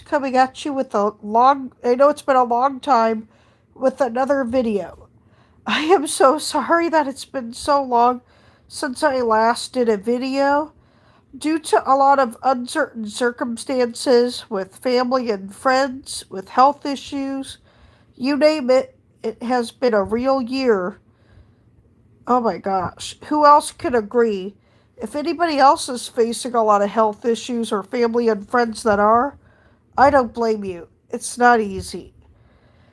coming at you with I know it's been a long time, with another video. I am so sorry that it's been so long since I last did a video. Due to a lot of uncertain circumstances with family and friends, with health issues, you name it, it has been a real year. Oh my gosh, who else could agree? If anybody else is facing a lot of health issues or family and friends that are, I don't blame you. It's not easy.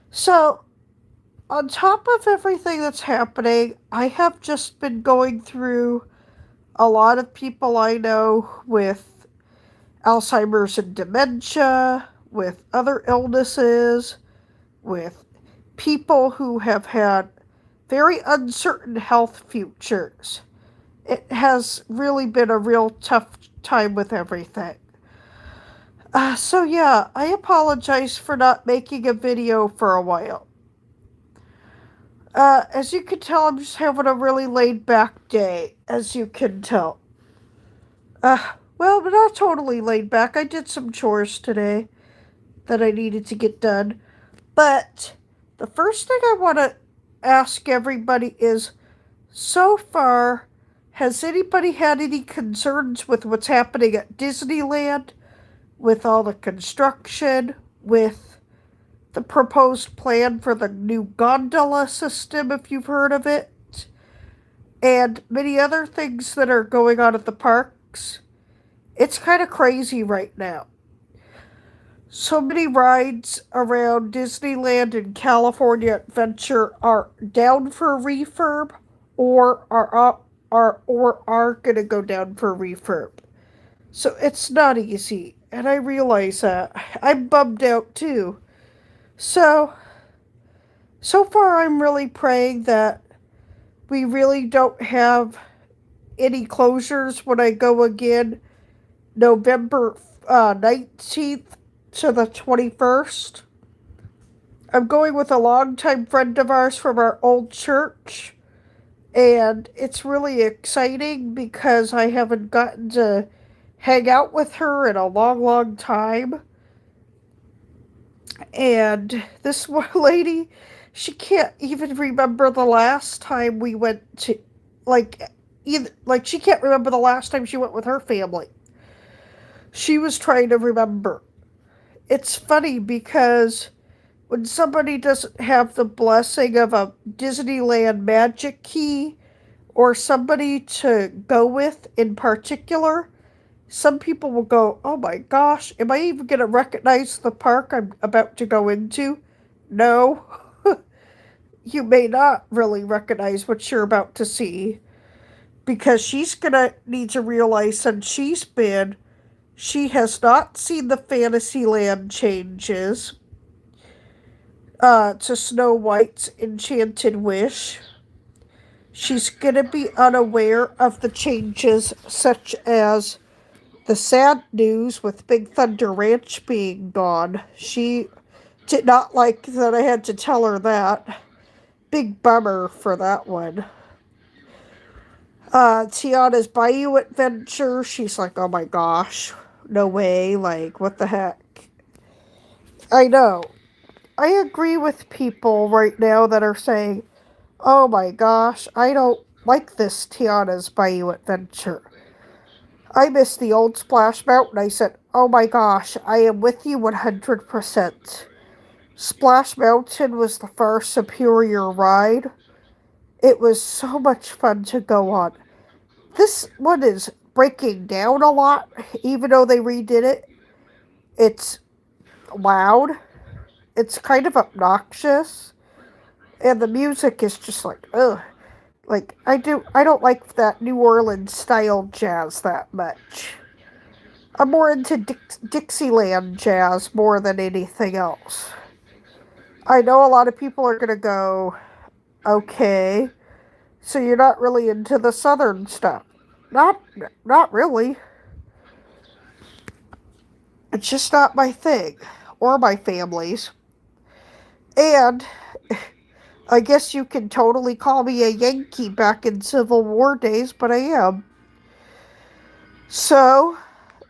So, on top of everything that's happening, I have just been going through a lot of people I know with Alzheimer's and dementia, with other illnesses, with people who have had very uncertain health futures. It has really been a real tough time with everything. So yeah, I apologize for not making a video for a while. As you can tell, I'm just having a really laid back day, as you can tell. Well, but not totally laid back. I did some chores today that I needed to get done. But the first thing I want to ask everybody is, so far, has anybody had any concerns with what's happening at Disneyland? With all the construction, with the proposed plan for the new gondola system, if you've heard of it, and many other things that are going on at the parks. It's kind of crazy right now. So many rides around Disneyland and California Adventure are down for refurb or are going to go down for refurb. So it's not easy, and I realize that. I'm bummed out too. So far I'm really praying that we really don't have any closures when I go again November 19th to the 21st. I'm going with a longtime friend of ours from our old church, and it's really exciting because I haven't gotten to hang out with her in a long, long time. And this one lady, she can't even remember the last time we went to, she can't remember the last time she went with her family. She was trying to remember. It's funny because when somebody doesn't have the blessing of a Disneyland magic key or somebody to go with in particular, some people will go, oh my gosh, am I even going to recognize the park I'm about to go into? No. You may not really recognize what you're about to see, because she's going to need to realize since she has not seen the Fantasyland changes to Snow White's Enchanted Wish. She's going to be unaware of the changes such as the sad news with Big Thunder Ranch being gone. She did not like that I had to tell her that. Big bummer for that one. Tiana's Bayou Adventure, she's like, oh my gosh, no way, like, what the heck? I know. I agree with people right now that are saying, oh my gosh, I don't like this Tiana's Bayou Adventure. I miss the old Splash Mountain. I said, oh my gosh, I am with you 100%. Splash Mountain was the far superior ride. It was so much fun to go on. This one is breaking down a lot, even though they redid it. It's loud. It's kind of obnoxious. And the music is just like, ugh. Like, I don't like that New Orleans style jazz that much. I'm more into Dixieland jazz more than anything else. I know a lot of people are going to go, okay, so you're not really into the southern stuff. Not really. It's just not my thing, or my family's. And I guess you can totally call me a Yankee back in Civil War days, but I am. So,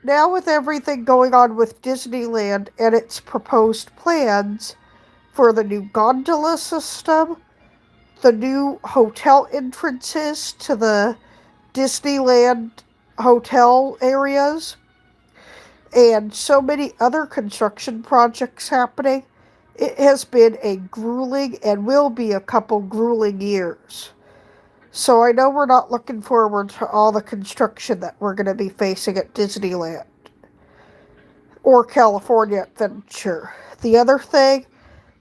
now with everything going on with Disneyland and its proposed plans for the new gondola system, the new hotel entrances to the Disneyland hotel areas, and so many other construction projects happening, it has been a grueling and will be a couple grueling years. So I know we're not looking forward to all the construction that we're going to be facing at Disneyland or California Adventure. The other thing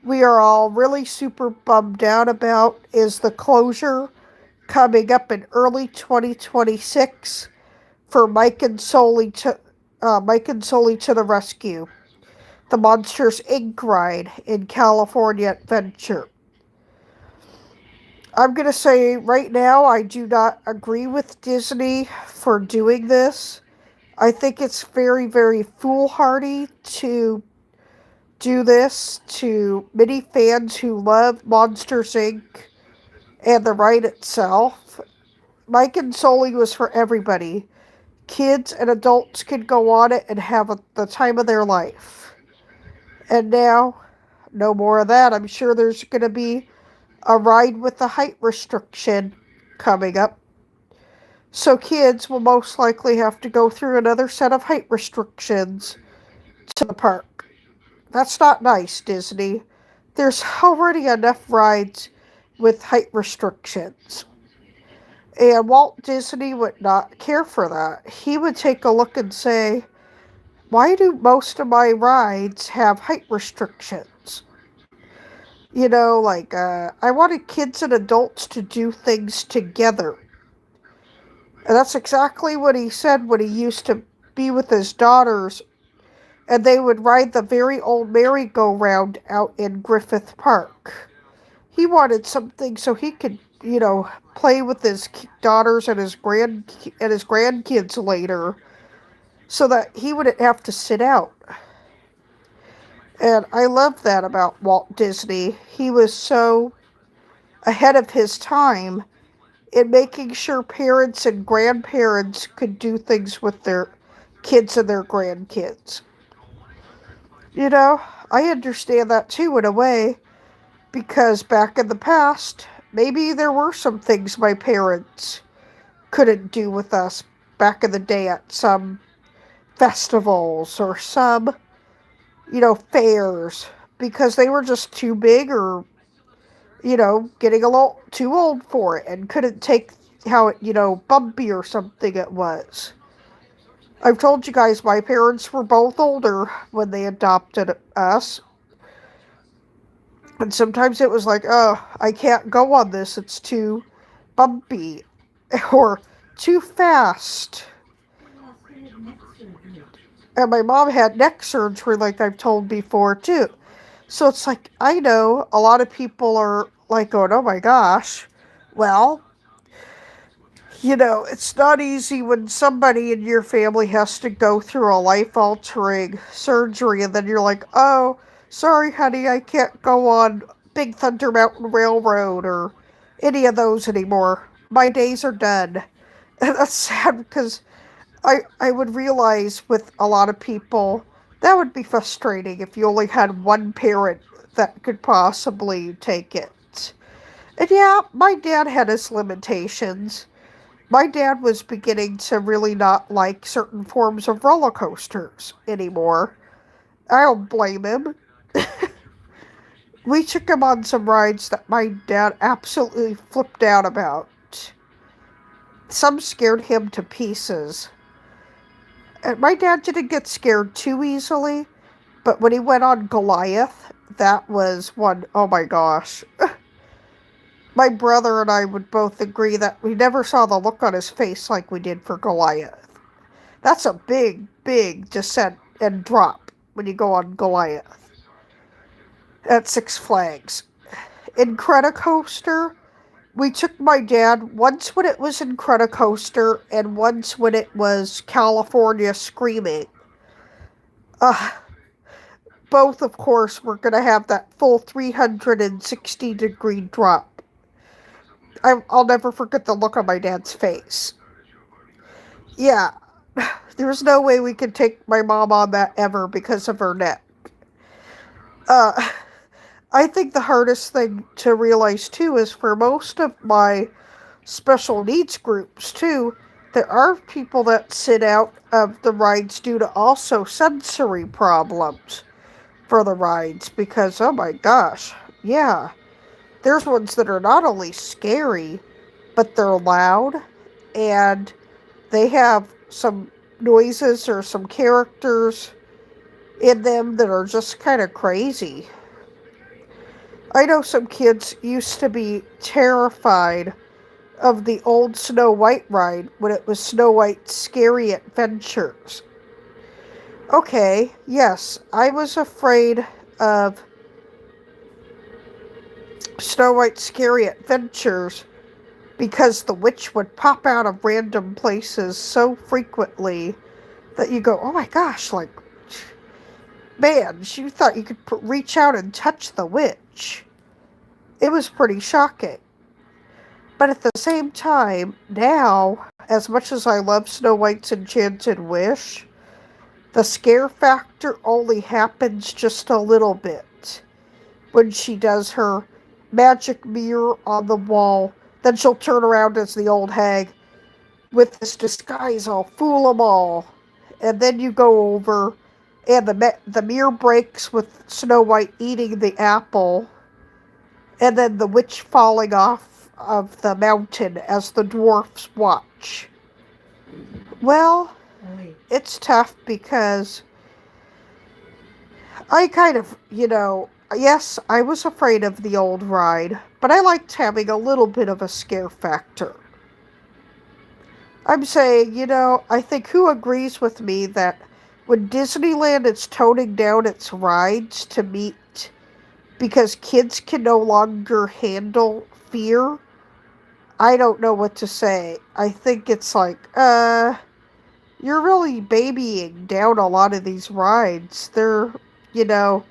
we are all really super bummed out about is the closure coming up in early 2026 for Mike and Sully to the Rescue, the Monsters Inc. ride in California Adventure. I'm going to say right now I do not agree with Disney for doing this. I think it's very, very foolhardy to do this to many fans who love Monsters Inc. and the ride itself. Mike and Sully was for everybody. Kids and adults could go on it and have the time of their life. And now, no more of that. I'm sure there's going to be a ride with a height restriction coming up. So kids will most likely have to go through another set of height restrictions to the park. That's not nice, Disney. There's already enough rides with height restrictions. And Walt Disney would not care for that. He would take a look and say, why do most of my rides have height restrictions? You know, like, I wanted kids and adults to do things together. And that's exactly what he said when he used to be with his daughters, and they would ride the very old merry-go-round out in Griffith Park. He wanted something so he could, play with his daughters and his grandkids later, so that he wouldn't have to sit out. And I love that about Walt Disney. He was so ahead of his time in making sure parents and grandparents could do things with their kids and their grandkids. You know, I understand that too in a way, because back in the past, maybe there were some things my parents couldn't do with us back in the day at some festivals or some, fairs, because they were just too big or, getting a little too old for it and couldn't take how, bumpy or something it was. I've told you guys my parents were both older when they adopted us. And sometimes it was like, oh, I can't go on this. It's too bumpy or too fast. And my mom had neck surgery, like I've told before, too. So it's like, I know a lot of people are like going, oh my gosh. Well, it's not easy when somebody in your family has to go through a life-altering surgery, and then you're like, oh, sorry, honey, I can't go on Big Thunder Mountain Railroad or any of those anymore. My days are done. And that's sad because I would realize with a lot of people, that would be frustrating if you only had one parent that could possibly take it. And yeah, my dad had his limitations. My dad was beginning to really not like certain forms of roller coasters anymore. I don't blame him. We took him on some rides that my dad absolutely flipped out about. Some scared him to pieces. And my dad didn't get scared too easily, but when he went on Goliath, that was one, oh my gosh. My brother and I would both agree that we never saw the look on his face like we did for Goliath. That's a big, big descent and drop when you go on Goliath at Six Flags. Incredicoaster, we took my dad once when it was Incredicoaster and once when it was California Screaming. Both, of course, were going to have that full 360-degree drop. I'll never forget the look on my dad's face. Yeah, There's no way we could take my mom on that ever because of her neck. Uh, I think the hardest thing to realize too is for most of my special needs groups too, there are people that sit out of the rides due to also sensory problems for the rides because, oh my gosh, yeah, there's ones that are not only scary, but they're loud and they have some noises or some characters in them that are just kind of crazy. I know some kids used to be terrified of the old Snow White ride when it was Snow White's Scary Adventures. Okay, yes, I was afraid of Snow White's Scary Adventures because the witch would pop out of random places so frequently that you go, oh my gosh, like, man, you thought you could reach out and touch the witch. It was pretty shocking. But at the same time, now, as much as I love Snow White's Enchanted Wish, the scare factor only happens just a little bit when she does her magic mirror on the wall. Then she'll turn around as the old hag with this disguise, I'll fool 'em all. And then you go over, and the mirror breaks with Snow White eating the apple, and then the witch falling off of the mountain as the dwarfs watch. Well, it's tough because I kind of, yes, I was afraid of the old ride, but I liked having a little bit of a scare factor. I'm saying, I think who agrees with me that when Disneyland is toning down its rides to meet because kids can no longer handle fear, I don't know what to say. I think it's like, you're really babying down a lot of these rides. They're, the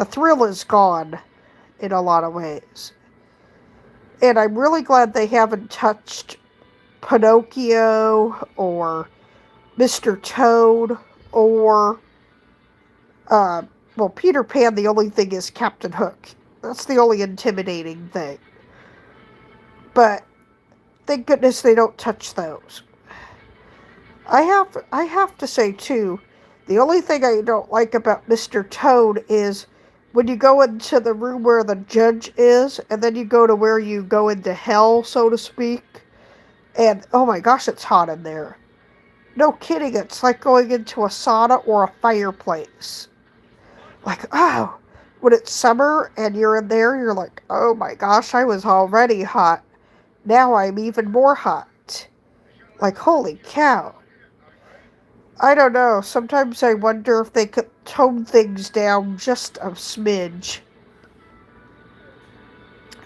thrill is gone in a lot of ways. And I'm really glad they haven't touched Pinocchio or Mr. Toad or, Peter Pan, the only thing is Captain Hook. That's the only intimidating thing. But thank goodness they don't touch those. I have to say, too, the only thing I don't like about Mr. Toad is when you go into the room where the judge is, and then you go to where you go into hell, so to speak, and oh my gosh, it's hot in there. No kidding, it's like going into a sauna or a fireplace. Like, oh, when it's summer and you're in there, you're like, oh my gosh, I was already hot. Now I'm even more hot. Like, holy cow. I don't know. Sometimes I wonder if they could tone things down just a smidge.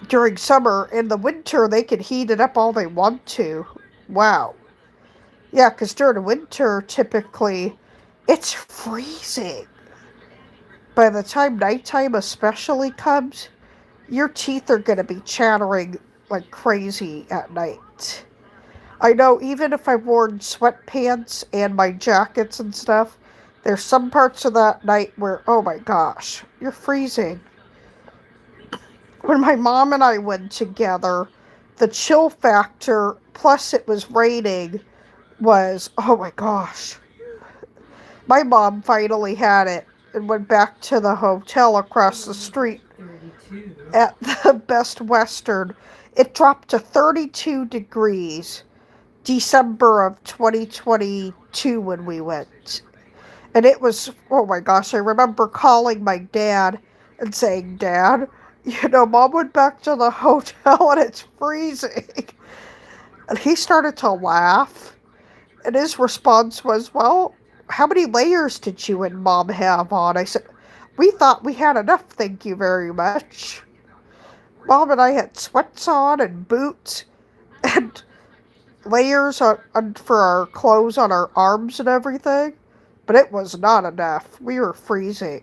During summer, in the winter, they can heat it up all they want to. Wow. Yeah, because during winter, typically, it's freezing. By the time nighttime especially comes, your teeth are going to be chattering like crazy at night. I know even if I've worn sweatpants and my jackets and stuff, there's some parts of that night where, oh my gosh, you're freezing. When my mom and I went together, the chill factor, plus it was raining, was, oh my gosh. My mom finally had it and went back to the hotel across the street at the Best Western. It dropped to 32 degrees. December of 2022 when we went. And it was, oh my gosh, I remember calling my dad and saying, Dad, Mom went back to the hotel and it's freezing. And he started to laugh. And his response was, well, how many layers did you and Mom have on? I said, we thought we had enough, thank you very much. Mom and I had sweats on and boots and layers on for our clothes on our arms and everything, but it was not enough. We were freezing.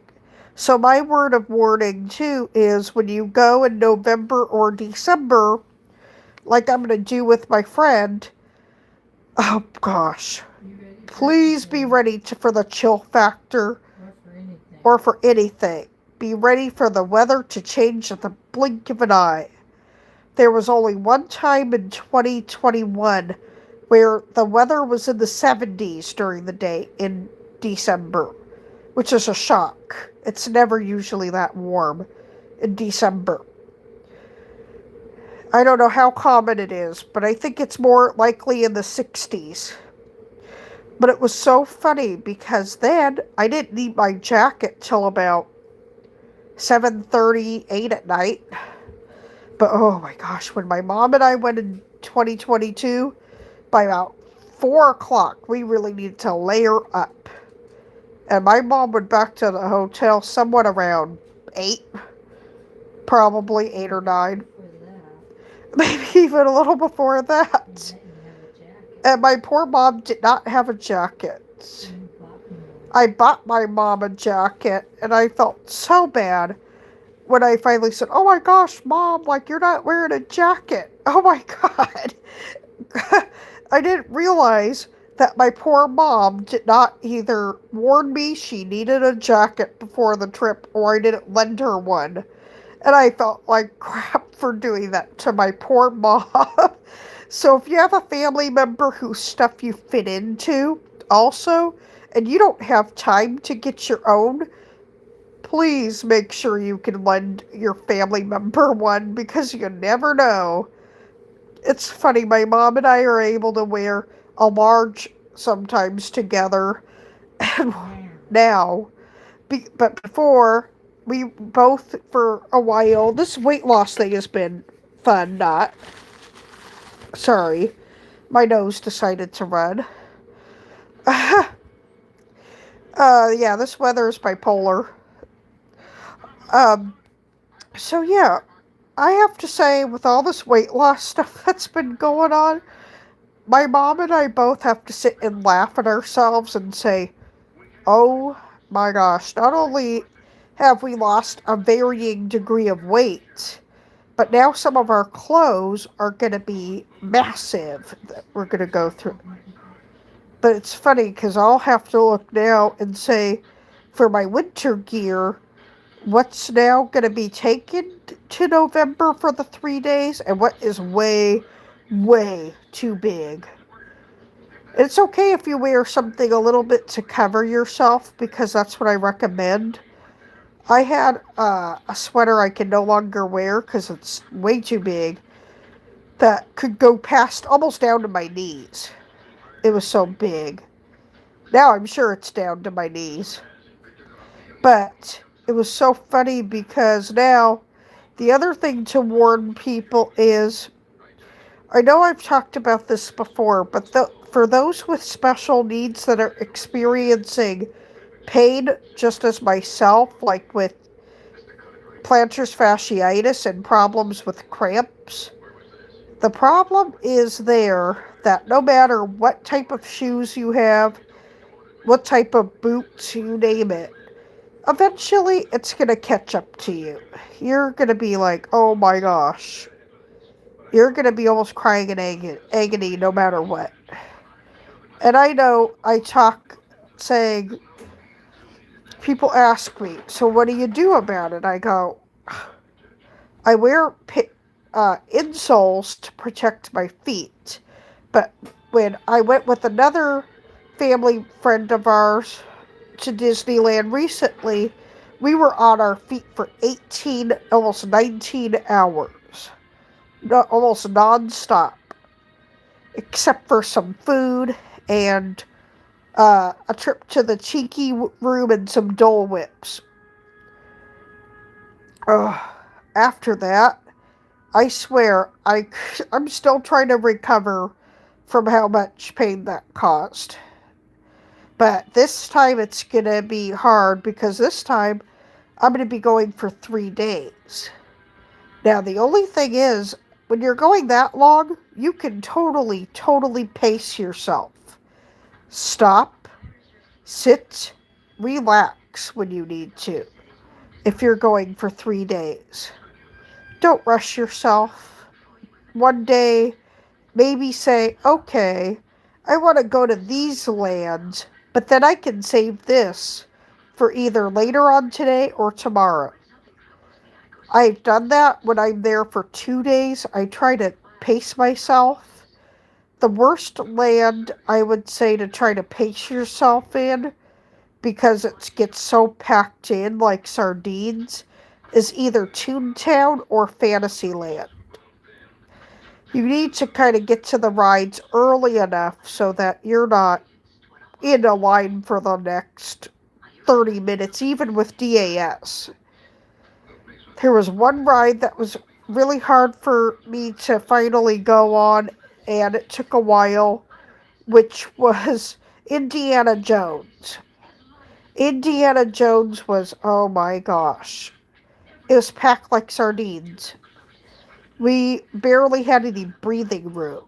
So my word of warning too is when you go in November or December, like I'm going to do with my friend, oh gosh, Please be ready for the chill factor or for anything. Be ready for the weather to change at the blink of an eye. There was only one time in 2021 where the weather was in the 70s during the day in December, which is a shock. It's never usually that warm in December. I don't know how common it is, but I think it's more likely in the 60s. But it was so funny because then I didn't need my jacket till about 7:30, 8 at night. But oh my gosh, when my mom and I went in 2022, by about 4 o'clock, we really needed to layer up. And my mom went back to the hotel somewhat around 8, probably 8 or 9. Maybe even a little before that. And my poor mom did not have a jacket. I bought my mom a jacket, and I felt so bad when I finally said, "Oh my gosh, Mom, like, you're not wearing a jacket." Oh my God. I didn't realize that my poor mom did not either warn me she needed a jacket before the trip, or I didn't lend her one. And I felt like crap for doing that to my poor mom. So if you have a family member whose stuff you fit into also, and you don't have time to get your own, please make sure you can lend your family member one, because you never know. It's funny, my mom and I are able to wear a large sometimes together now. But before, we both, for a while, this weight loss thing has been fun, not. Sorry, my nose decided to run. Yeah, this weather is bipolar. So yeah, I have to say, with all this weight loss stuff that's been going on, my mom and I both have to sit and laugh at ourselves and say, oh my gosh, not only have we lost a varying degree of weight, but now some of our clothes are going to be massive that we're going to go through. But it's funny because I'll have to look now and say, for my winter gear, what's now going to be taken to November for the 3 days, and what is way, way too big. It's okay if you wear something a little bit to cover yourself, because that's what I recommend. I had a sweater I can no longer wear because it's way too big, that could go past almost down to my knees. It was so big. Now I'm sure it's down to my knees. But it was so funny because now the other thing to warn people is, I know I've talked about this before, but for those with special needs that are experiencing pain, just as myself, like with plantar fasciitis and problems with cramps, the problem is there that no matter what type of shoes you have, what type of boots, you name it, eventually it's going to catch up to you. You're going to be like, oh my gosh. You're going to be almost crying in agony no matter what. And I know I talk saying, people ask me, so what do you do about it? I go, I wear insoles to protect my feet. But when I went with another family friend of ours to Disneyland recently, we were on our feet for 18, almost 19 hours. Almost non-stop. Except for some food and a trip to the cheeky room and some Dole Whips. After that, I swear, I'm still trying to recover from how much pain that caused. But this time it's going to be hard, because this time I'm going to be going for 3 days. Now, the only thing is, when you're going that long, you can totally pace yourself. Stop, sit, relax when you need to, if you're going for 3 days. Don't rush yourself. One day, maybe say, okay, I want to go to these lands, but then I can save this for either later on today or tomorrow. I've done that when I'm there for 2 days. I try to pace myself. The worst land I would say to try to pace yourself in, because it gets so packed in like sardines, is either Toontown or Fantasyland. You need to kind of get to the rides early enough so that you're not in a line for the next 30 minutes, even with DAS. There was one ride that was really hard for me to finally go on, and it took a while, which was Indiana Jones. Indiana Jones was, oh my gosh, it was packed like sardines. We barely had any breathing room.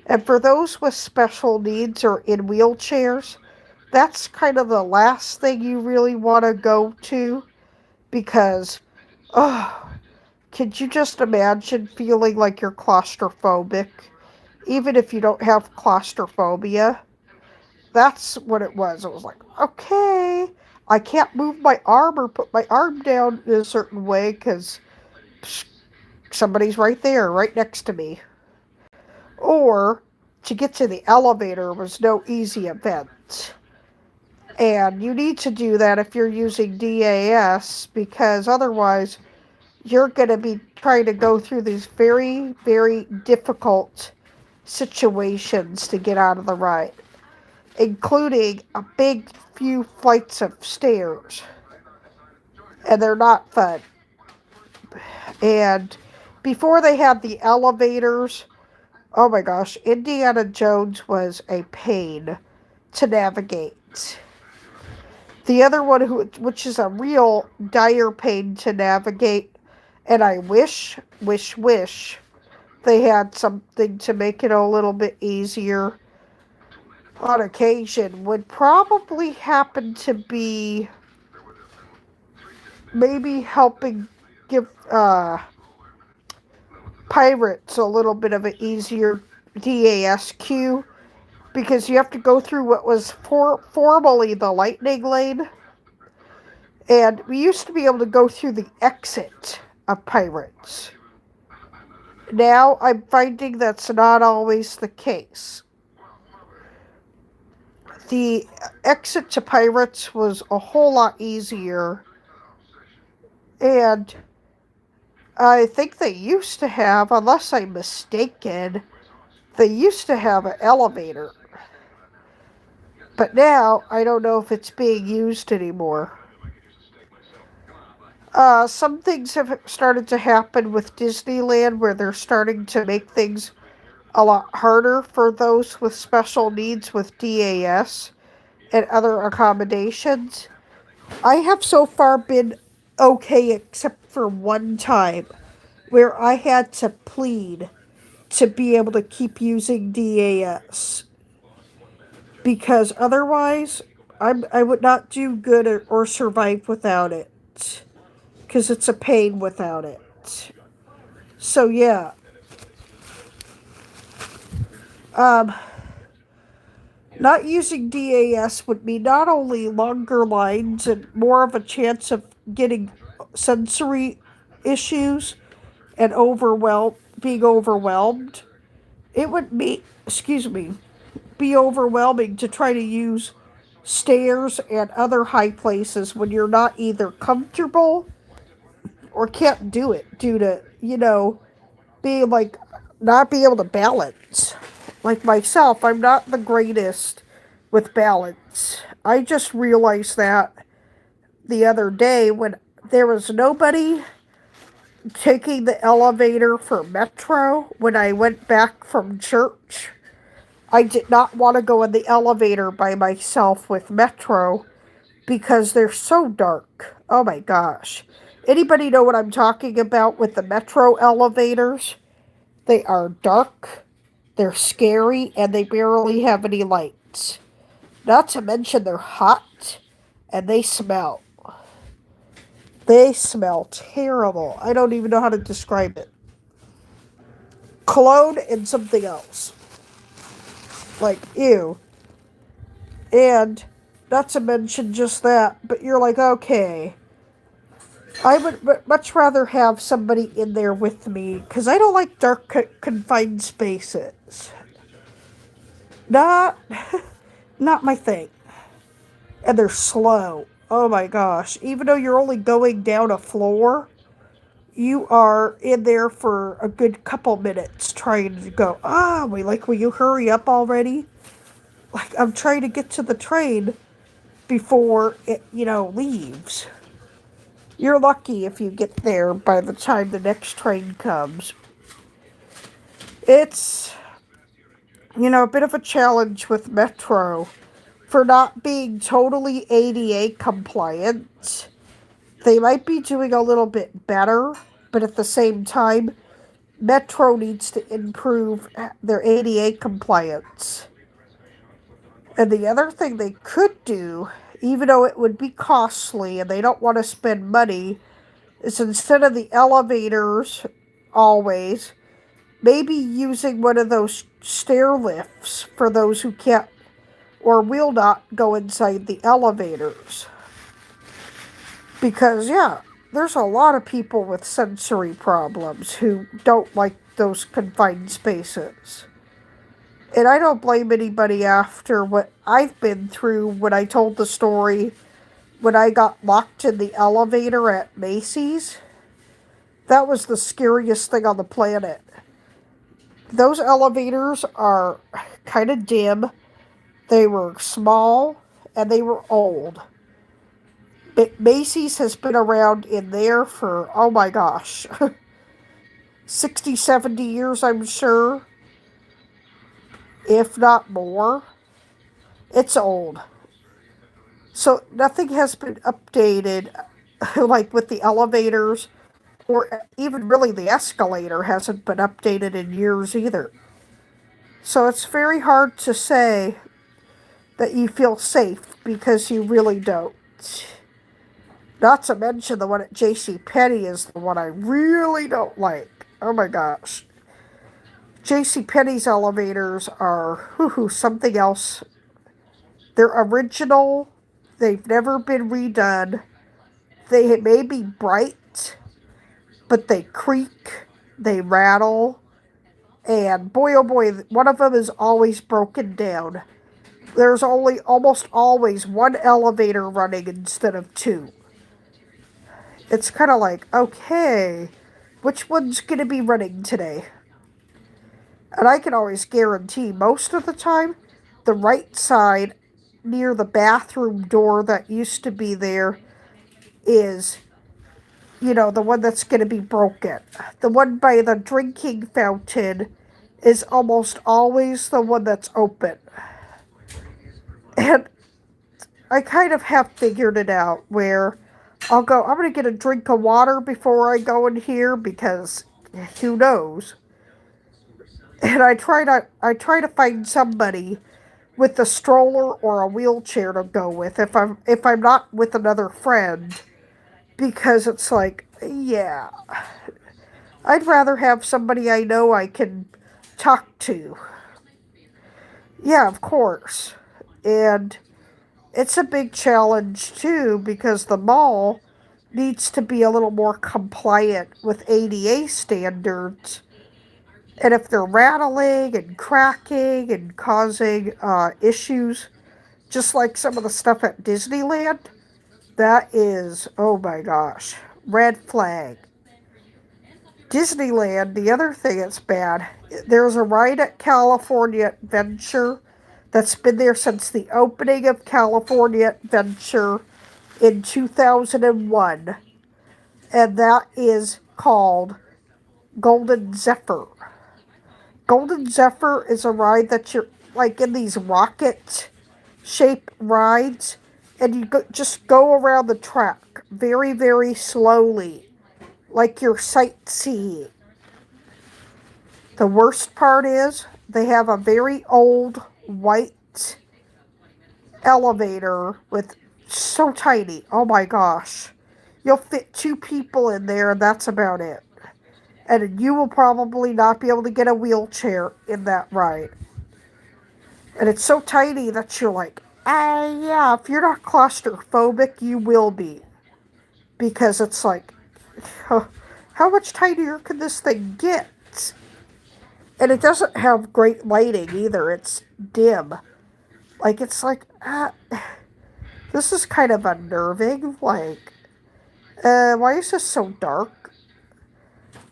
And for those with special needs or in wheelchairs, that's kind of the last thing you really want to go to, because, oh, could you just imagine feeling like you're claustrophobic, even if you don't have claustrophobia? That's what it was. It was like, okay, I can't move my arm or put my arm down in a certain way because somebody's right there, right next to me. Or to get to the elevator was no easy event. And you need to do that if you're using DAS, because otherwise you're going to be trying to go through these very, very difficult situations to get out of the ride, including a big few flights of stairs. And they're not fun. And before they had the elevators, oh my gosh, Indiana Jones was a pain to navigate. The other one, which is a real dire pain to navigate, and I wish they had something to make it a little bit easier on occasion, would probably happen to be maybe helping give pirates a little bit of an easier DAS queue, because you have to go through what was formerly the lightning lane, and we used to be able to go through the exit of pirates. Now I'm finding that's not always the case. The exit to pirates was a whole lot easier, and I think they used to have, unless I'm mistaken, they used to have an elevator. But now, I don't know if it's being used anymore. Some things have started to happen with Disneyland where they're starting to make things a lot harder for those with special needs with DAS and other accommodations. I have so far been okay, except for one time where I had to plead to be able to keep using DAS, because otherwise I would not do good or survive without it, because it's a pain without it. So yeah, not using DAS would mean not only longer lines and more of a chance of getting sensory issues and being overwhelmed. It would be, be overwhelming to try to use stairs and other high places when you're not either comfortable or can't do it due to, being like, not being able to balance. Like myself, I'm not the greatest with balance. I just realized that the other day when there was nobody taking the elevator for Metro when I went back from church. I did not want to go in the elevator by myself with Metro because they're so dark. Oh my gosh. Anybody know what I'm talking about with the Metro elevators? They are dark, they're scary, and they barely have any lights. Not to mention they're hot and they smell. They smell terrible. I don't even know how to describe it. Cologne and something else. Like, ew. And not to mention just that, but you're like, okay, I would much rather have somebody in there with me because I don't like dark confined spaces. Not, not my thing. And they're slow. Oh my gosh! Even though you're only going down a floor, you are in there for a good couple minutes trying to go. Will you hurry up already? Like I'm trying to get to the train before it, leaves. You're lucky if you get there by the time the next train comes. It's, a bit of a challenge with Metro for not being totally ADA compliant. They might be doing a little bit better, but at the same time, Metro needs to improve their ADA compliance. And the other thing they could do, even though it would be costly and they don't want to spend money, is instead of the elevators always, maybe using one of those stair lifts for those who can't or will not go inside the elevators. Because, yeah, there's a lot of people with sensory problems who don't like those confined spaces. And I don't blame anybody after what I've been through when I told the story when I got locked in the elevator at Macy's. That was the scariest thing on the planet. Those elevators are kind of dim, they were small, and they were old. Macy's has been around in there for, oh my gosh, 60, 70 years, I'm sure, if not more. It's old. So nothing has been updated, like with the elevators, or even really the escalator hasn't been updated in years either. So it's very hard to say that you feel safe because you really don't. Not to mention the one at JCPenney is the one I really don't like. Oh my gosh. JCPenney's elevators are something else. They're original. They've never been redone. They may be bright, but they creak, they rattle, and boy oh boy, one of them is always broken down. There's almost always one elevator running instead of two. It's kind of like, okay, which one's going to be running today? And I can always guarantee most of the time, the right side near the bathroom door that used to be there is, the one that's going to be broken. The one by the drinking fountain is almost always the one that's open. And I kind of have figured it out where I'm going to get a drink of water before I go in here because who knows? And I try to find somebody with a stroller or a wheelchair to go with if I'm not with another friend, because it's like, yeah, I'd rather have somebody I know I can talk to. Yeah, of course. And it's a big challenge too because the mall needs to be a little more compliant with ADA standards. And if they're rattling and cracking and causing issues, just like some of the stuff at Disneyland, that is, oh my gosh, red flag. Disneyland, the other thing that's bad, there's a ride at California Adventure that's been there since the opening of California Adventure in 2001, and that is called Golden Zephyr. Golden Zephyr is a ride that you're like in these rocket shaped rides, and you just go around the track very, very slowly, like you're sightseeing. The worst part is they have a very old white elevator with so tiny. Oh my gosh. You'll fit two people in there, and that's about it. And you will probably not be able to get a wheelchair in that ride. And it's so tiny that you're like, yeah, if you're not claustrophobic, you will be. Because it's like, how much tinier can this thing get? And it doesn't have great lighting either. It's dim. Like, it's like, this is kind of unnerving. Like, why is this so dark?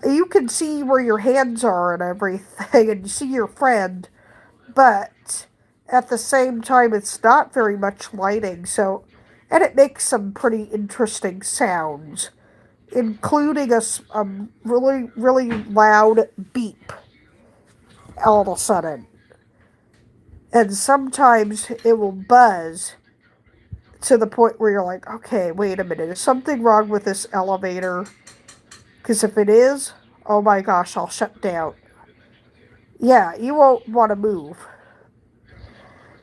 You can see where your hands are and everything, and you see your friend, but at the same time, it's not very much lighting, so, and it makes some pretty interesting sounds, including a really, really loud beep all of a sudden. And sometimes it will buzz to the point where you're like, okay, wait a minute, is something wrong with this elevator? Because if it is, oh my gosh, I'll shut down. Yeah, you won't want to move.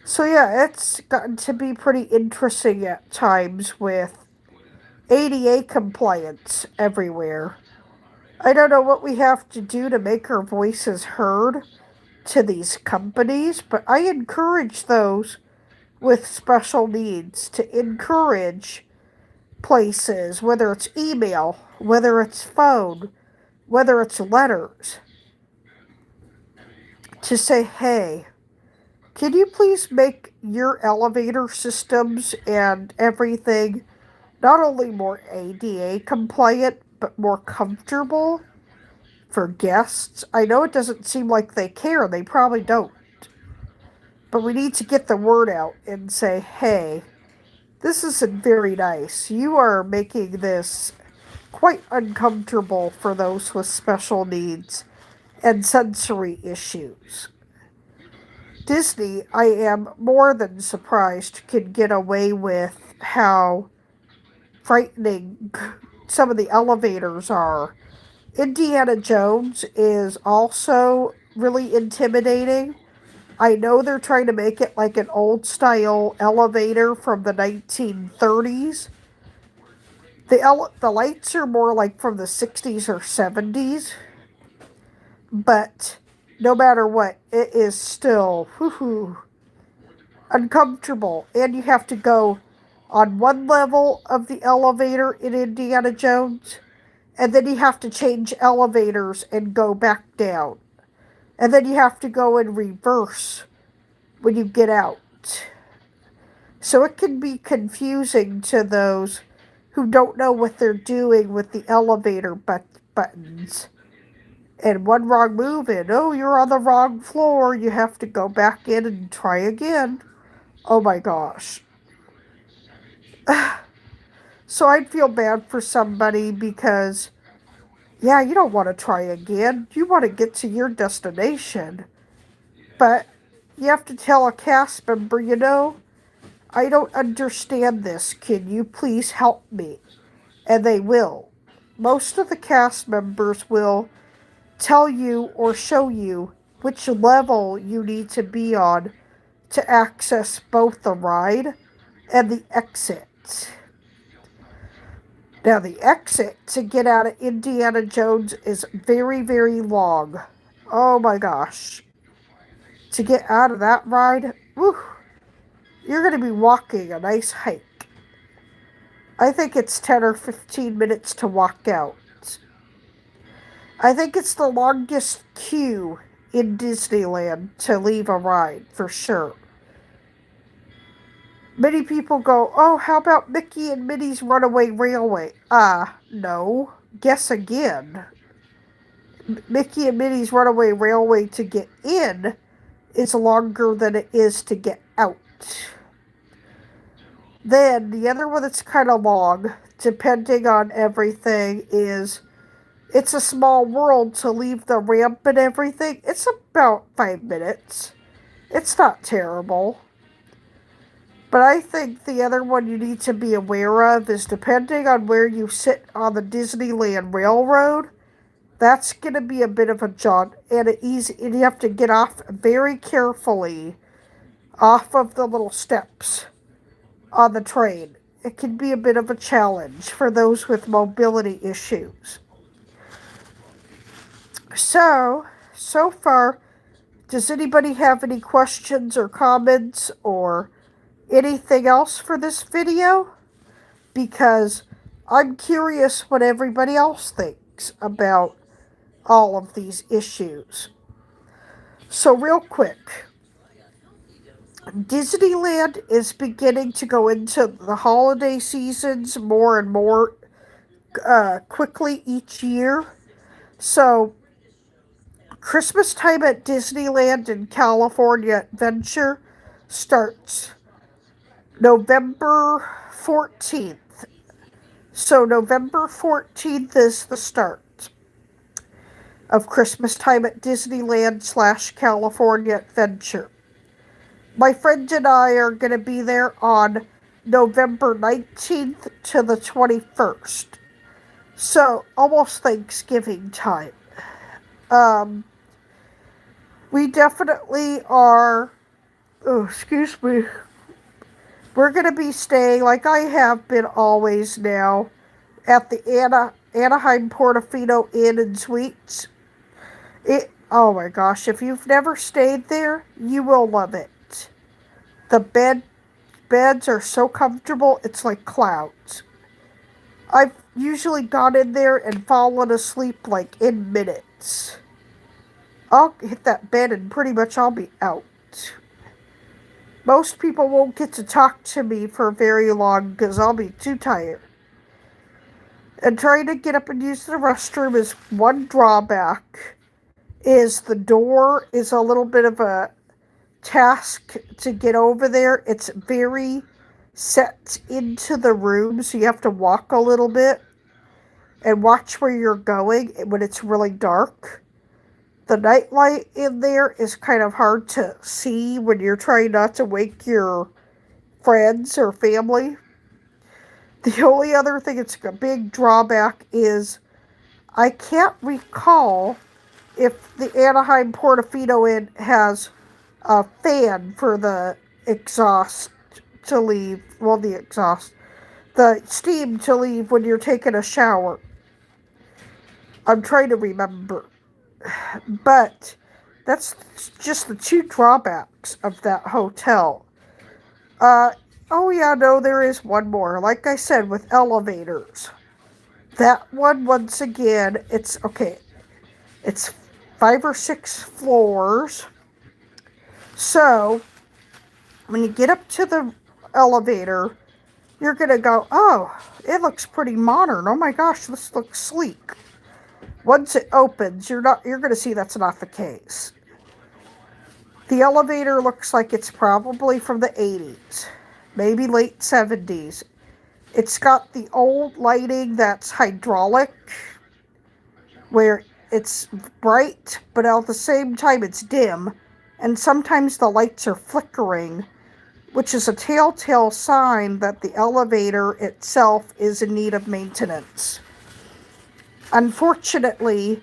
So yeah, it's gotten to be pretty interesting at times with ADA compliance everywhere. I don't know what we have to do to make our voices heard to these companies, but I encourage those with special needs to encourage places, whether it's email, whether it's phone, whether it's letters, to say, hey, can you please make your elevator systems and everything not only more ADA compliant, but more comfortable for guests? I know it doesn't seem like they care, they probably don't. But we need to get the word out and say, hey, this isn't very nice. You are making this quite uncomfortable for those with special needs and sensory issues. Disney, I am more than surprised, can get away with how frightening some of the elevators are. Indiana Jones is also really intimidating. I know they're trying to make it like an old style elevator from the 1930s. The lights are more like from the 60s or 70s. But no matter what, it is still uncomfortable. And you have to go on one level of the elevator in Indiana Jones, and then you have to change elevators and go back down. And then you have to go in reverse when you get out. So it can be confusing to those who don't know what they're doing with the elevator buttons. And one wrong move and, oh, you're on the wrong floor. You have to go back in and try again. Oh my gosh. So I'd feel bad for somebody because, yeah, you don't want to try again. You want to get to your destination. But you have to tell a cast member, I don't understand this. Can you please help me? And they will. Most of the cast members will tell you or show you which level you need to be on to access both the ride and the exit. Now, the exit to get out of Indiana Jones is very, very long. Oh my gosh. To get out of that ride, you're going to be walking a nice hike. I think it's 10 or 15 minutes to walk out. I think it's the longest queue in Disneyland to leave a ride, for sure. Many people go, oh, how about Mickey and Minnie's Runaway Railway? No. Guess again. Mickey and Minnie's Runaway Railway to get in is longer than it is to get out. Then, the other one that's kind of long, depending on everything, is It's a Small World to leave the ramp and everything. It's about 5 minutes. It's not terrible. But I think the other one you need to be aware of is depending on where you sit on the Disneyland Railroad, that's going to be a bit of a jaunt. And you have to get off very carefully off of the little steps on the train. It can be a bit of a challenge for those with mobility issues. So far, Does anybody have any questions or comments or anything else for this video? Because I'm curious what everybody else thinks about all of these issues. So real quick, Disneyland is beginning to go into the holiday seasons more and more quickly each year. So Christmas time at Disneyland in California Adventure starts November 14th. So November 14th is the start of Christmas time at Disneyland / California Adventure. My friend and I are going to be there on November 19th to the 21st. So almost Thanksgiving time. We definitely are, oh, excuse me, we're going to be staying, like I have been always now, at the Anaheim Portofino Inn and Suites. Oh my gosh, if you've never stayed there, you will love it. The beds are so comfortable, it's like clouds. I've usually gone in there and fallen asleep like in minutes. I'll hit that bed and pretty much I'll be out. Most people won't get to talk to me for very long because I'll be too tired. And trying to get up and use the restroom is one drawback. Is the door is a little bit of a task to get over there. It's very set into the room, so you have to walk a little bit and watch where you're going when it's really dark. The nightlight in there is kind of hard to see when you're trying not to wake your friends or family. The only other thing that's a big drawback is I can't recall if the Anaheim Portofino Inn has a fan for the exhaust to leave. Well, the steam to leave when you're taking a shower. I'm trying to remember. But that's just the two drawbacks of that hotel. Oh yeah, no, there is one more. Like I said, with elevators. That one, once again, it's 5 or 6 floors. So, when you get up to the elevator, you're going to go, oh, it looks pretty modern. Oh my gosh, this looks sleek. Once it opens, you're going to see that's not the case. The elevator looks like it's probably from the 80s, maybe late 70s. It's got the old lighting that's hydraulic, where it's bright, but at the same time it's dim, and sometimes the lights are flickering, which is a telltale sign that the elevator itself is in need of maintenance. Unfortunately,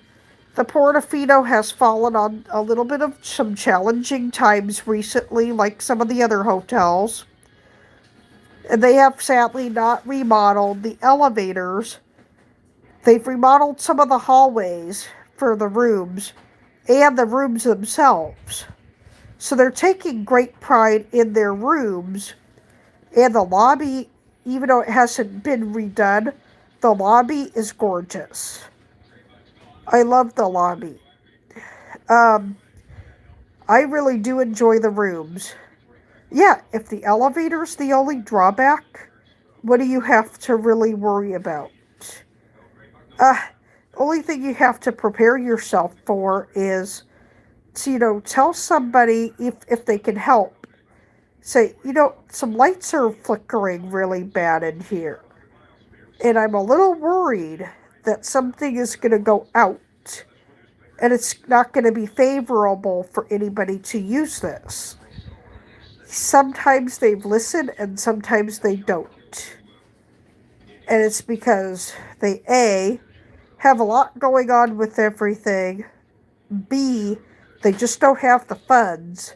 the Portofino has fallen on a little bit of some challenging times recently, like some of the other hotels. And they have sadly not remodeled the elevators. They've remodeled some of the hallways for the rooms and the rooms themselves. So they're taking great pride in their rooms. And the lobby, even though it hasn't been redone, the lobby is gorgeous. I love the lobby. I really do enjoy the rooms. Yeah, if the elevator's the only drawback, what do you have to really worry about? Only thing you have to prepare yourself for is to, tell somebody if they can help. Say, some lights are flickering really bad in here. And I'm a little worried that something is going to go out. And it's not going to be favorable for anybody to use this. Sometimes they've listened and sometimes they don't. And it's because they, A, have a lot going on with everything. B, they just don't have the funds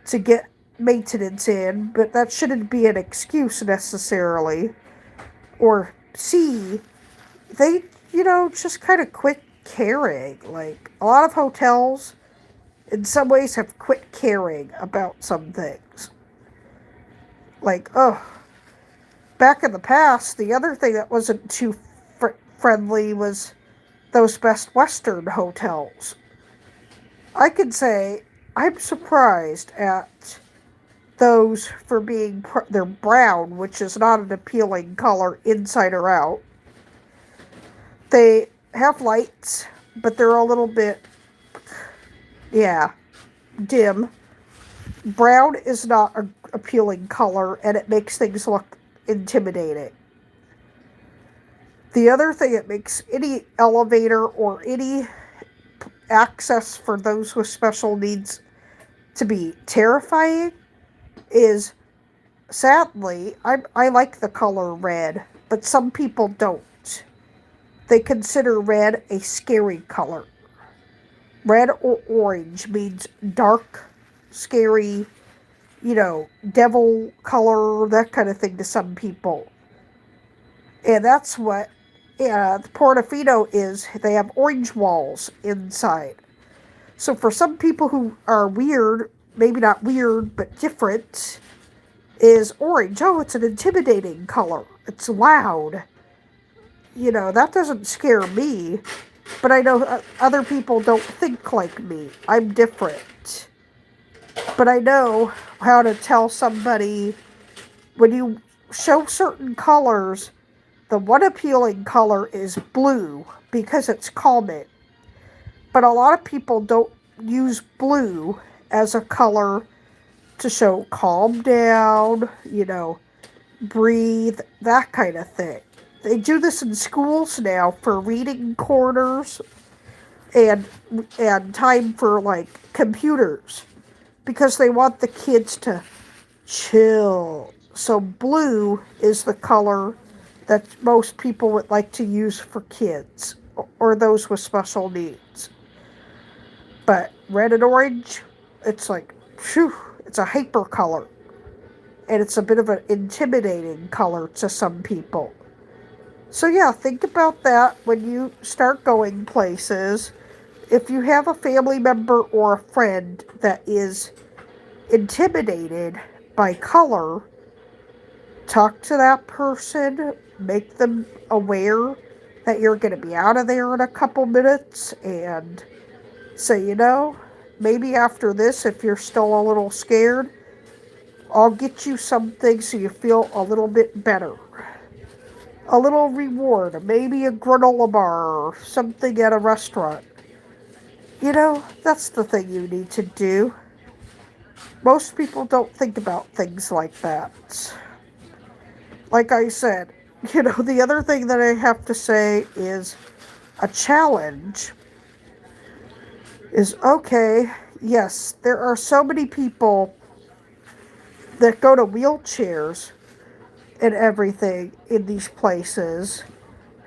to get maintenance in, but that shouldn't be an excuse necessarily. Or C, they, just kind of quit caring. Like, a lot of hotels, in some ways have quit caring about some things. Like, oh, back in the past, the other thing that wasn't too friendly was those Best Western hotels. I can say I'm surprised at those for being they're brown, which is not an appealing color inside or out. They have lights, but they're a little bit, dim. Brown is not an appealing color, and it makes things look intimidating. The other thing that makes any elevator or any access for those with special needs to be terrifying is, sadly, I like the color red, but some people don't. They consider red a scary color. Red or orange means dark, scary, devil color, that kind of thing to some people. And that's what the Portofino is. They have orange walls inside. So for some people who are weird, maybe not weird, but different, is orange. Oh, it's an intimidating color. It's loud. That doesn't scare me. But I know other people don't think like me. I'm different. But I know how to tell somebody when you show certain colors, the one appealing color is blue because it's calming. But a lot of people don't use blue as a color to show calm down, breathe, that kind of thing. They do this in schools now for reading corners and time for like computers because they want the kids to chill. So blue is the color that most people would like to use for kids or those with special needs. But red and orange, it's like, phew, it's a hyper color. And it's a bit of an intimidating color to some people. So yeah, think about that when you start going places. If you have a family member or a friend that is intimidated by color, talk to that person, make them aware that you're going to be out of there in a couple minutes, and say, maybe after this, if you're still a little scared, I'll get you something so you feel a little bit better. A little reward, maybe a granola bar or something at a restaurant. That's the thing you need to do. Most people don't think about things like that. Like I said, the other thing that I have to say is a challenge is, okay, yes, there are so many people that go to wheelchairs and everything in these places.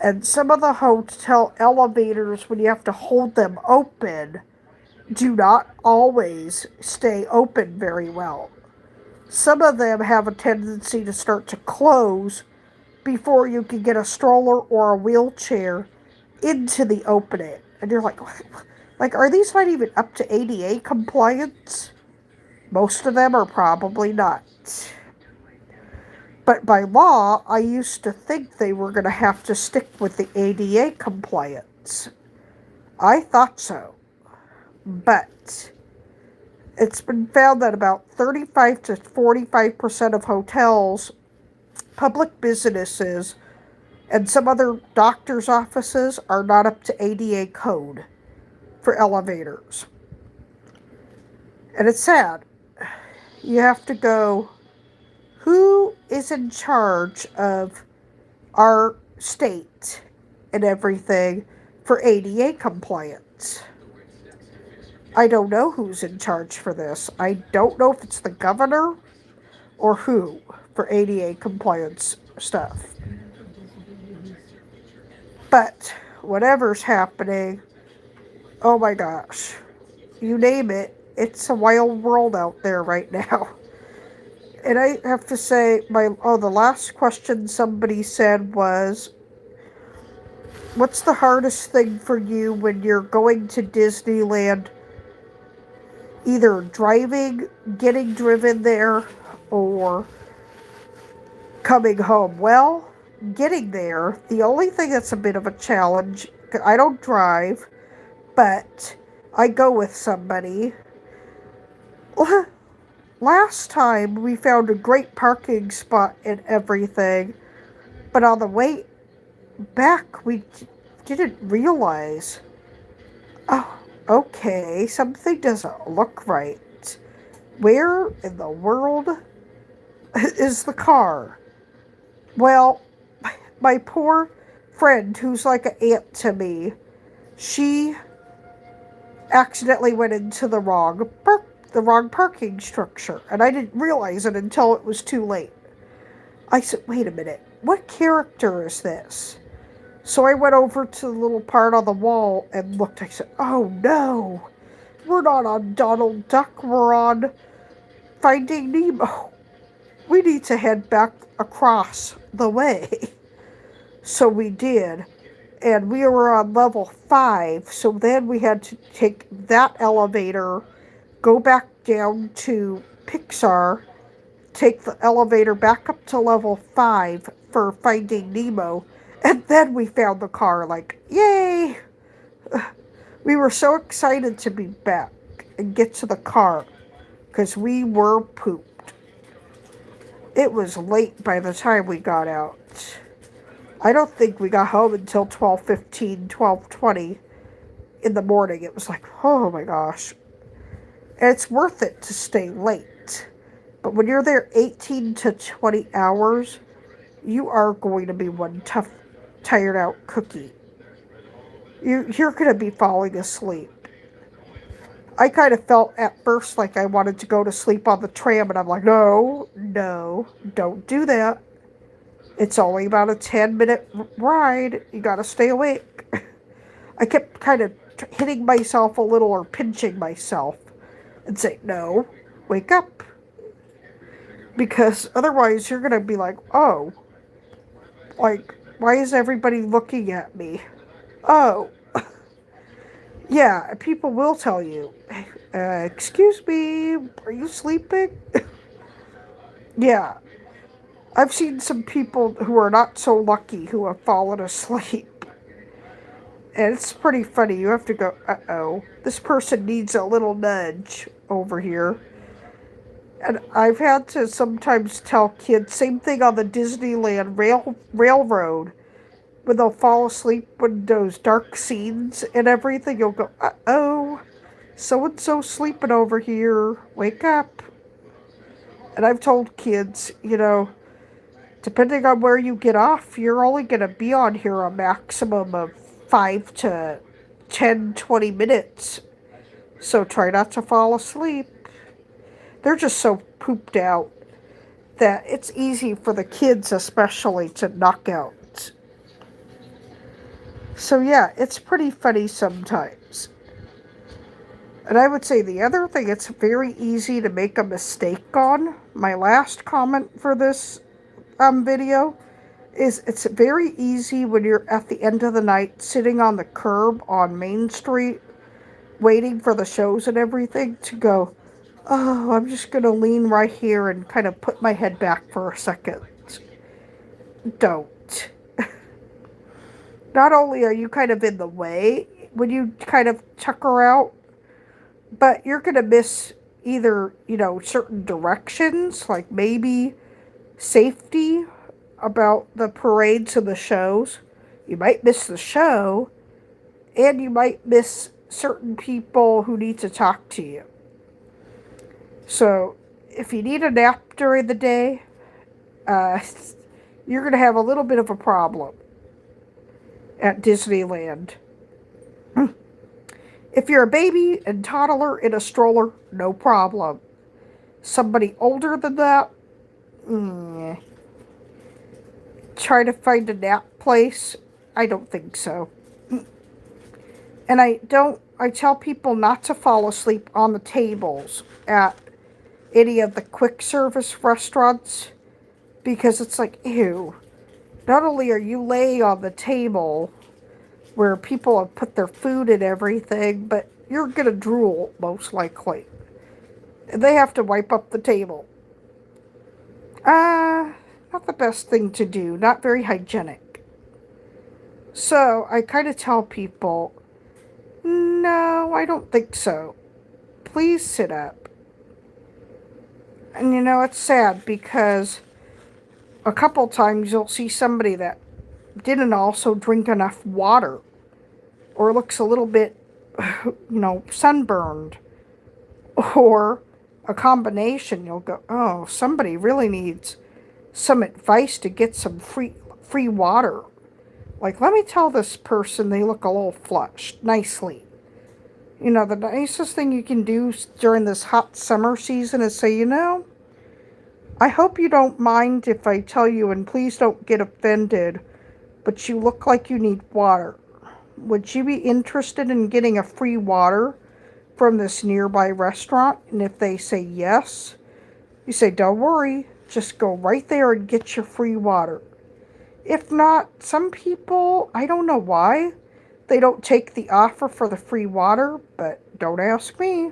And some of the hotel elevators, when you have to hold them open, do not always stay open very well. Some of them have a tendency to start to close before you can get a stroller or a wheelchair into the opening. And you're like, are these not even up to ADA compliance? Most of them are probably not. But by law, I used to think they were going to have to stick with the ADA compliance. I thought so. But it's been found that about 35 to 45% of hotels, public businesses, and some other doctor's offices are not up to ADA code for elevators. And it's sad. You have to go, who is in charge of our state and everything for ADA compliance? I don't know who's in charge for this. I don't know if it's the governor or who for ADA compliance stuff. But whatever's happening, oh my gosh, you name it, it's a wild world out there right now. And I have to say, the last question somebody said was, what's the hardest thing for you when you're going to Disneyland either driving, getting driven there, or coming home. Well, getting there, the only thing that's a bit of a challenge, I don't drive, but I go with somebody. Last time we found a great parking spot and everything, but on the way back we didn't realize. Oh, okay, something doesn't look right. Where in the world is the car? Well, my poor friend, who's like an aunt to me, she accidentally went into the wrong parking structure, and I didn't realize it until it was too late. I said, "Wait a minute, what character is this?" So I went over to the little part on the wall and looked. I said, "Oh no, we're not on Donald Duck. We're on Finding Nemo. We need to head back across the way." So we did, and we were on level 5, so then we had to take that elevator, go back down to Pixar, take the elevator back up to level 5 for Finding Nemo, and then we found the car. Like, yay! We were so excited to be back and get to the car, because we were pooped. It was late by the time we got out. I don't think we got home until 12:15, 12:20 in the morning. It was like, oh my gosh. And it's worth it to stay late. But when you're there 18 to 20 hours, you are going to be one tough, tired out cookie. You're going to be falling asleep. I kind of felt at first like I wanted to go to sleep on the tram, and I'm like, no, don't do that. It's only about a 10-minute ride. You got to stay awake. I kept kind of hitting myself a little or pinching myself and say, no, wake up. Because otherwise you're going to be like, oh, like, why is everybody looking at me? Oh, yeah, people will tell you, excuse me, are you sleeping? Yeah, I've seen some people who are not so lucky who have fallen asleep. And it's pretty funny. You have to go, uh-oh, this person needs a little nudge over here. And I've had to sometimes tell kids, same thing on the Disneyland railroad, when they'll fall asleep when those dark scenes and everything, you'll go, uh-oh, so-and-so sleeping over here, wake up. And I've told kids, depending on where you get off, you're only going to be on here a maximum of 5 to 10, 20 minutes. So try not to fall asleep. They're just so pooped out that it's easy for the kids especially to knock out. So yeah, it's pretty funny sometimes. And I would say the other thing it's very easy to make a mistake on, my last comment for this video, is it's very easy when you're at the end of the night sitting on the curb on Main Street waiting for the shows and everything to go, oh, I'm just going to lean right here and kind of put my head back for a second. Don't. Not only are you kind of in the way when you kind of tucker out, but you're going to miss either, certain directions, like maybe safety about the parades and the shows. You might miss the show, and you might miss certain people who need to talk to you. So, if you need a nap during the day, you're going to have a little bit of a problem at Disneyland. If you're a baby and toddler in a stroller, no problem. Somebody older than that, try to find a nap place. I don't think so. And I tell people not to fall asleep on the tables at any of the quick service restaurants, because it's like, ew. Not only are you laying on the table where people have put their food and everything, but you're going to drool most likely. They have to wipe up the table. Not the best thing to do. Not very hygienic. So I kind of tell people, no, I don't think so. Please sit up. And it's sad because a couple times you'll see somebody that didn't also drink enough water or looks a little bit, sunburned, or a combination. You'll go, oh, somebody really needs some advice to get some free water. Like, let me tell this person they look a little flushed nicely. The nicest thing you can do during this hot summer season is say, I hope you don't mind if I tell you, and please don't get offended, but you look like you need water. Would you be interested in getting a free water from this nearby restaurant? And if they say yes, you say, don't worry, just go right there and get your free water. If not, some people, I don't know why, they don't take the offer for the free water, but don't ask me.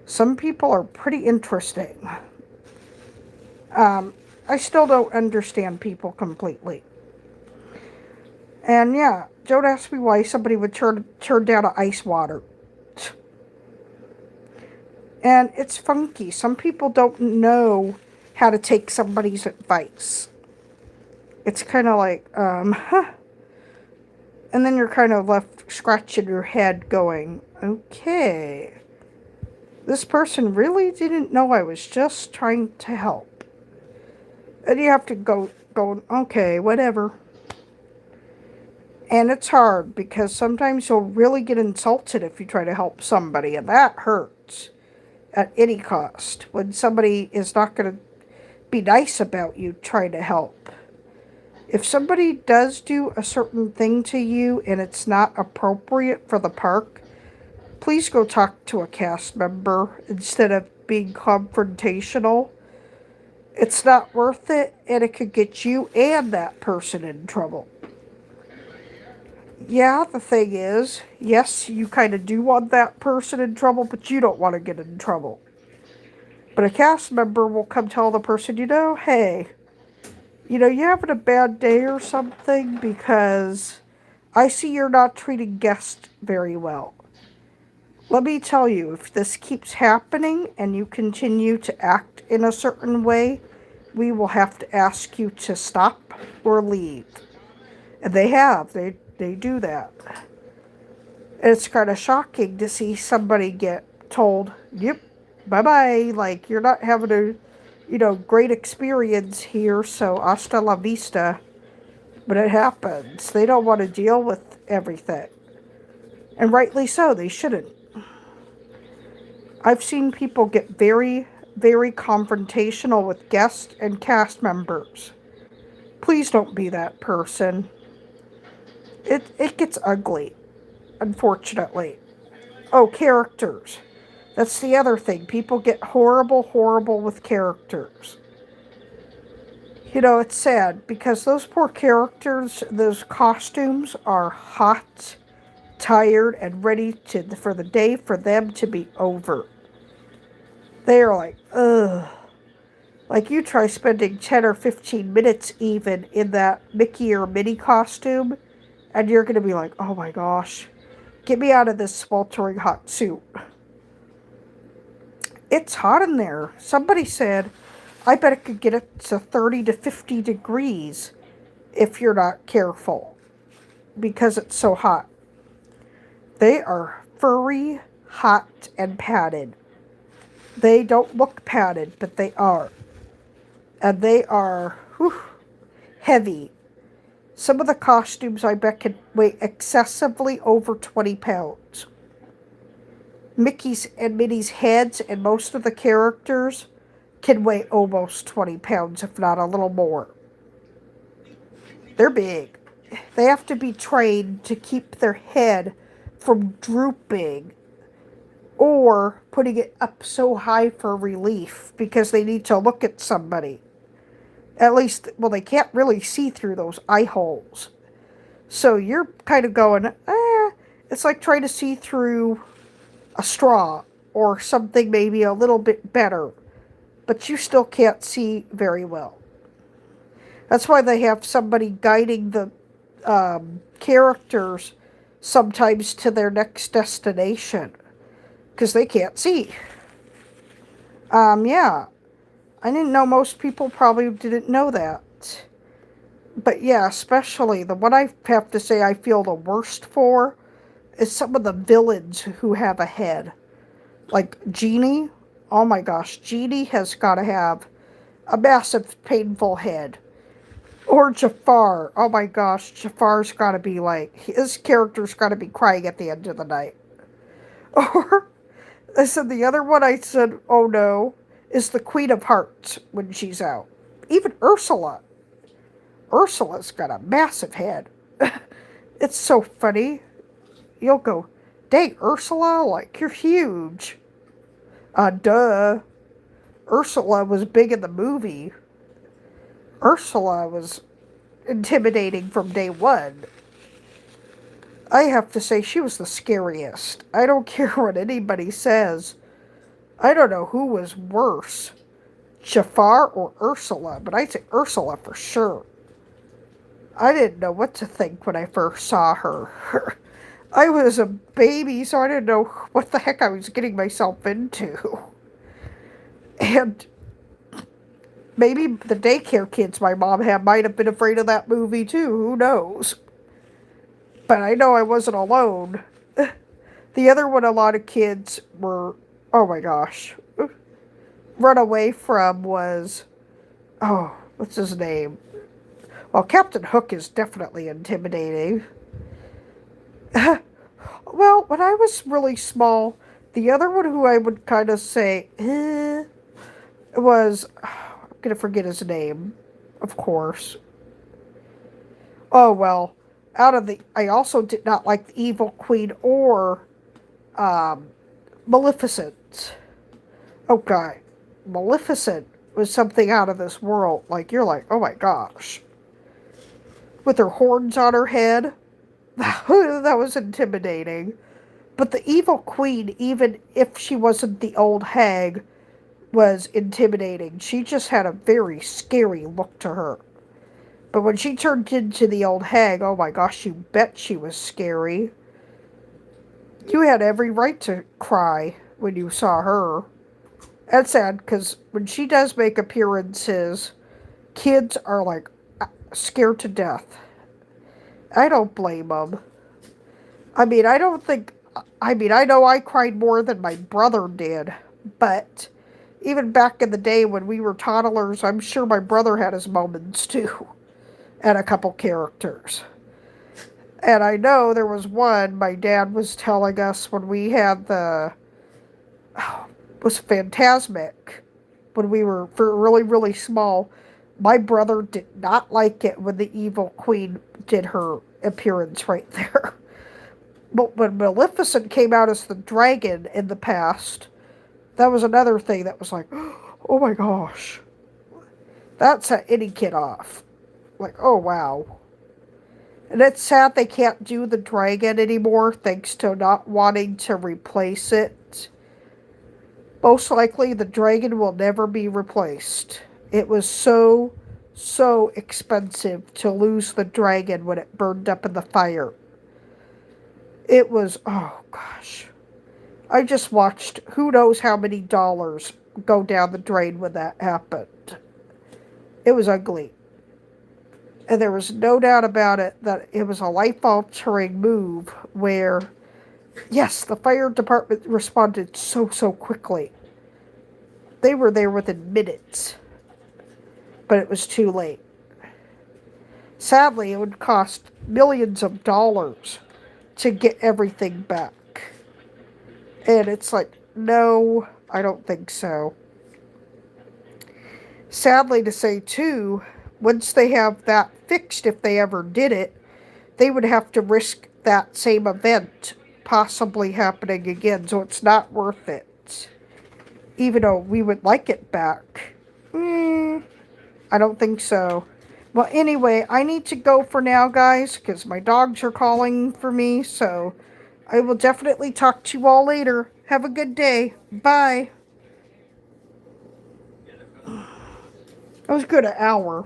Some people are pretty interesting. I still don't understand people completely. And yeah, don't ask me why somebody would turn down ice water. And it's funky. Some people don't know how to take somebody's advice. It's kind of like, huh. And then you're kind of left scratching your head going, okay, this person really didn't know I was just trying to help. And you have to go, okay, whatever. And it's hard because sometimes you'll really get insulted if you try to help somebody, and that hurts at any cost. When somebody is not going to be nice about you trying to help. If somebody does do a certain thing to you and it's not appropriate for the park, please go talk to a cast member instead of being confrontational. It's not worth it, and it could get you and that person in trouble. Yeah, the thing is, yes, you kind of do want that person in trouble, but you don't want to get in trouble. But a cast member will come tell the person, hey, you having a bad day or something because I see you're not treating guests very well. Let me tell you, if this keeps happening and you continue to act in a certain way, we will have to ask you to stop or leave. And they have. They do that. And it's kind of shocking to see somebody get told, yep, bye-bye. Like, you're not having a, great experience here, so hasta la vista. But it happens. They don't want to deal with everything. And rightly so, they shouldn't. I've seen people get very, very confrontational with guests and cast members. Please don't be that person. It gets ugly, unfortunately. Oh, characters. That's the other thing. People get horrible with characters. It's sad because those poor characters, those costumes are hot, tired, and ready for the day for them to be over. They are like, ugh. Like, you try spending 10 or 15 minutes even in that Mickey or Minnie costume, and you're going to be like, oh my gosh, get me out of this sweltering hot suit. It's hot in there. Somebody said, I bet it could get up to 30 to 50 degrees if you're not careful because it's so hot. They are furry, hot, and padded. They don't look padded, but they are. And they are heavy. Some of the costumes, I bet, can weigh excessively over 20 pounds. Mickey's and Minnie's heads and most of the characters can weigh almost 20 pounds, if not a little more. They're big. They have to be trained to keep their head from drooping or putting it up so high for relief because they need to look at somebody. At least, well, they can't really see through those eye holes. So you're kind of going, it's like trying to see through a straw. or something maybe a little bit better, but you still can't see very well. That's why they have somebody guiding the characters sometimes to their next destination, because they can't see. Yeah. I didn't know most people probably didn't know that. But yeah, especially the one I have to say I feel the worst for is some of the villains who have a head. Like Genie. Oh my gosh, Genie has got to have a massive, painful head. Or Jafar. Oh my gosh, Jafar's got to be like, his character's got to be crying at the end of the night. Or, I said the other one I said, oh no, is the Queen of Hearts when she's out. Even Ursula. Ursula's got a massive head. It's so funny. You'll go, dang, Ursula, like, you're huge. Duh. Ursula was big in the movie. Ursula was intimidating from day one. I have to say, she was the scariest. I don't care what anybody says. I don't know who was worse, Jafar or Ursula, but I'd say Ursula for sure. I didn't know what to think when I first saw her. I was a baby, so I didn't know what the heck I was getting myself into. And maybe the daycare kids my mom had might have been afraid of that movie too. Who knows? But I know I wasn't alone. The other one a lot of kids were, oh my gosh, run away from was, oh, what's his name? Well, Captain Hook is definitely intimidating. Well, when I was really small, the other one who I would kind of say, was, I'm going to forget his name, of course. Oh, well, I also did not like the Evil Queen or Maleficent. Oh, God. Maleficent was something out of this world. Like, you're like, oh my gosh. With her horns on her head. That was intimidating. But the Evil Queen, even if she wasn't the old hag, was intimidating. She just had a very scary look to her. But when she turned into the old hag, oh my gosh, you bet she was scary. You had every right to cry when you saw her. That's sad, because when she does make appearances, kids are like scared to death. I don't blame them. I mean, I know I cried more than my brother did, but even back in the day when we were toddlers, I'm sure my brother had his moments too, and a couple characters. And I know there was one my dad was telling us when we had was Phantasmic, when we were really, really small. My brother did not like it when the Evil Queen did her appearance right there. But when Maleficent came out as the dragon in the past, that was another thing that was like, oh my gosh. That set any kid off. Like, oh wow. And it's sad they can't do the dragon anymore thanks to not wanting to replace it. Most likely the dragon will never be replaced. It was so expensive to lose the dragon when it burned up in the fire. It was, oh gosh. I just watched who knows how many dollars go down the drain when that happened. It was ugly. And there was no doubt about it that it was a life-altering move where, yes, the fire department responded so quickly. They were there within minutes. But it was too late. Sadly, it would cost millions of dollars to get everything back. And it's like, no, I don't think so. Sadly to say, too, once they have that fixed, if they ever did it, they would have to risk that same event possibly happening again. So it's not worth it. Even though we would like it back. I don't think so. Well, anyway, I need to go for now, guys, because my dogs are calling for me. So I will definitely talk to you all later. Have a good day. Bye. That was good, an hour.